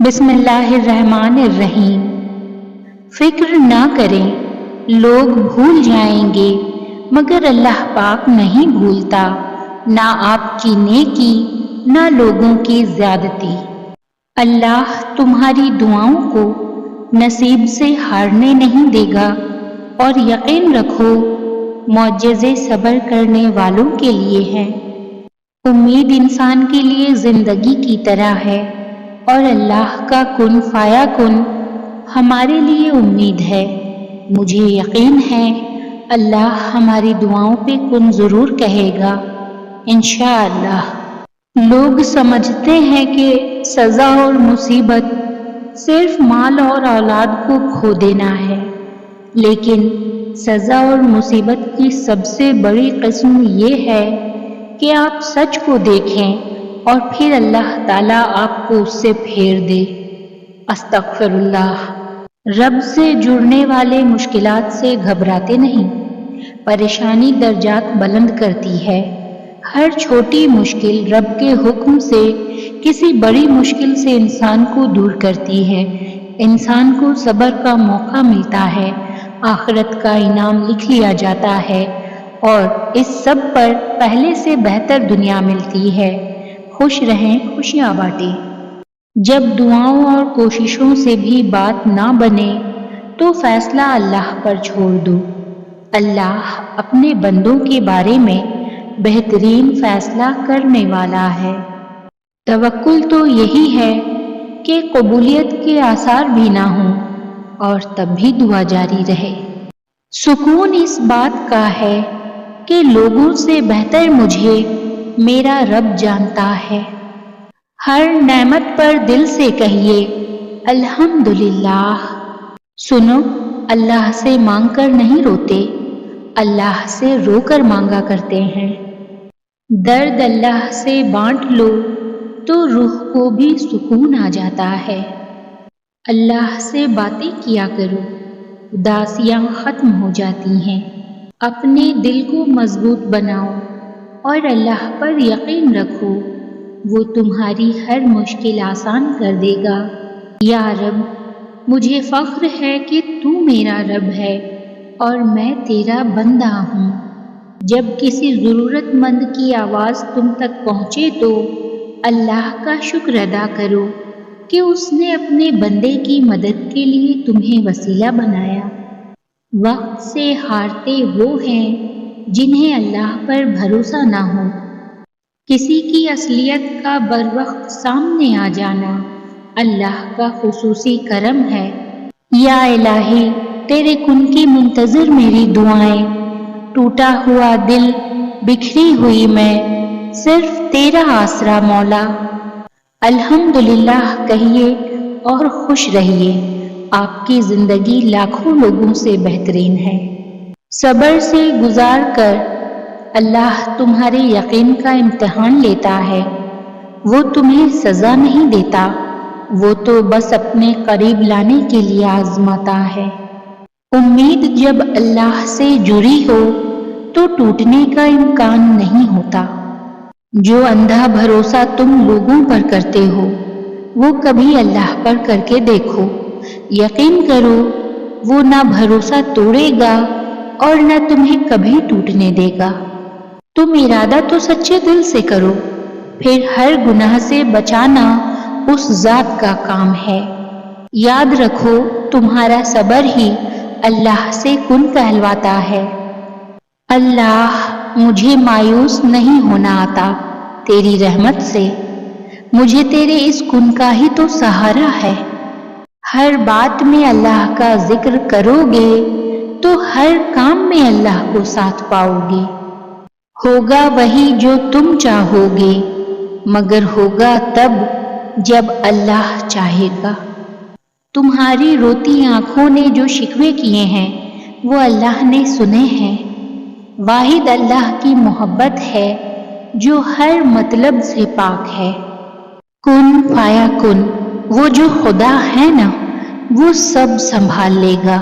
بسم اللہ الرحمن الرحیم۔ فکر نہ کریں، لوگ بھول جائیں گے مگر اللہ پاک نہیں بھولتا، نہ آپ کی نیکی نہ لوگوں کی زیادتی۔ اللہ تمہاری دعاؤں کو نصیب سے ہارنے نہیں دے گا، اور یقین رکھو معجزے صبر کرنے والوں کے لیے ہیں۔ امید انسان کے لیے زندگی کی طرح ہے، اور اللہ کا کن فایا کن ہمارے لیے امید ہے۔ مجھے یقین ہے اللہ ہماری دعاؤں پہ کن ضرور کہے گا انشاءاللہ۔ لوگ سمجھتے ہیں کہ سزا اور مصیبت صرف مال اور اولاد کو کھو دینا ہے، لیکن سزا اور مصیبت کی سب سے بڑی قسم یہ ہے کہ آپ سچ کو دیکھیں اور پھر اللہ تعالیٰ آپ کو اس سے پھیر دے۔ استغفر اللہ۔ رب سے جڑنے والے مشکلات سے گھبراتے نہیں، پریشانی درجات بلند کرتی ہے۔ ہر چھوٹی مشکل رب کے حکم سے کسی بڑی مشکل سے انسان کو دور کرتی ہے۔ انسان کو صبر کا موقع ملتا ہے، آخرت کا انعام لکھ لیا جاتا ہے، اور اس سب پر پہلے سے بہتر دنیا ملتی ہے۔ خوش رہیں، خوشیاں بانٹیں۔ جب دعاؤں اور کوششوں سے بھی بات نہ بنے تو فیصلہ اللہ پر چھوڑ دو۔ اللہ اپنے بندوں کے بارے میں بہترین فیصلہ کرنے والا ہے۔ توکل تو یہی ہے کہ قبولیت کے آثار بھی نہ ہوں اور تب بھی دعا جاری رہے۔ سکون اس بات کا ہے کہ لوگوں سے بہتر مجھے میرا رب جانتا ہے۔ ہر نعمت پر دل سے کہیے الحمدللہ۔ سنو، اللہ سے مانگ کر نہیں روتے، اللہ سے رو کر مانگا کرتے ہیں۔ درد اللہ سے بانٹ لو تو روح کو بھی سکون آ جاتا ہے۔ اللہ سے باتیں کیا کرو، اداسیاں ختم ہو جاتی ہیں۔ اپنے دل کو مضبوط بناؤ اور اللہ پر یقین رکھو، وہ تمہاری ہر مشکل آسان کر دے گا۔ یا رب، مجھے فخر ہے کہ تو میرا رب ہے اور میں تیرا بندہ ہوں۔ جب کسی ضرورت مند کی آواز تم تک پہنچے تو اللہ کا شکر ادا کرو کہ اس نے اپنے بندے کی مدد کے لیے تمہیں وسیلہ بنایا۔ وقت سے ہارتے وہ ہیں جنہیں اللہ پر بھروسہ نہ ہو۔ کسی کی اصلیت کا بروقت سامنے آ جانا اللہ کا خصوصی کرم ہے۔ یا الہی، تیرے کن کی منتظر میری دعائیں، ٹوٹا ہوا دل، بکھری ہوئی میں، صرف تیرا آسرا مولا۔ الحمدللہ کہیے اور خوش رہیے، آپ کی زندگی لاکھوں لوگوں سے بہترین ہے۔ صبر سے گزار کر اللہ تمہارے یقین کا امتحان لیتا ہے۔ وہ تمہیں سزا نہیں دیتا، وہ تو بس اپنے قریب لانے کے لیے آزماتا ہے۔ امید جب اللہ سے جڑی ہو تو ٹوٹنے کا امکان نہیں ہوتا۔ جو اندھا بھروسہ تم لوگوں پر کرتے ہو وہ کبھی اللہ پر کر کے دیکھو، یقین کرو وہ نہ بھروسہ توڑے گا اور نہ تمہیں کبھی ٹوٹنے دے گا۔ تم ارادہ تو سچے دل سے کرو، پھر ہر گناہ سے بچانا اس ذات کا کام ہے۔ یاد رکھو تمہارا صبر ہی اللہ سے کن کہلواتا ہے۔ اللہ، مجھے مایوس نہیں ہونا آتا تیری رحمت سے، مجھے تیرے اس کن کا ہی تو سہارا ہے۔ ہر بات میں اللہ کا ذکر کرو گے تو ہر کام میں اللہ کو ساتھ پاؤ گے۔ ہوگا وہی جو تم چاہو گے، مگر ہوگا تب جب اللہ چاہے گا۔ تمہاری روتی آنکھوں نے جو شکوے کیے ہیں وہ اللہ نے سنے ہیں۔ واحد اللہ کی محبت ہے جو ہر مطلب سے پاک ہے۔ کن فایا کن، وہ جو خدا ہے نا وہ سب سنبھال لے گا۔